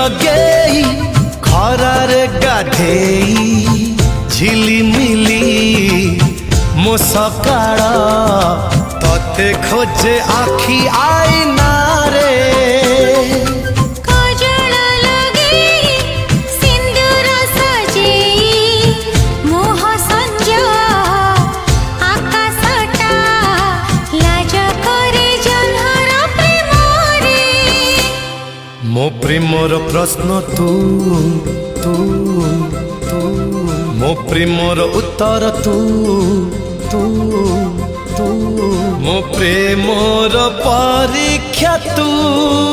ଲଗେଇ ଖରାରେ ଗାଧେଇ ଝିଲିମିଲି ମୋ ସକାଳ ତତେ ଖୋଜେ ଆଖି ଆଇନାରେ मो प्रेमर प्रश्न तू तू तू मो प्रेमर उत्तर तू तू तू मो प्रेमर परीक्षा तू।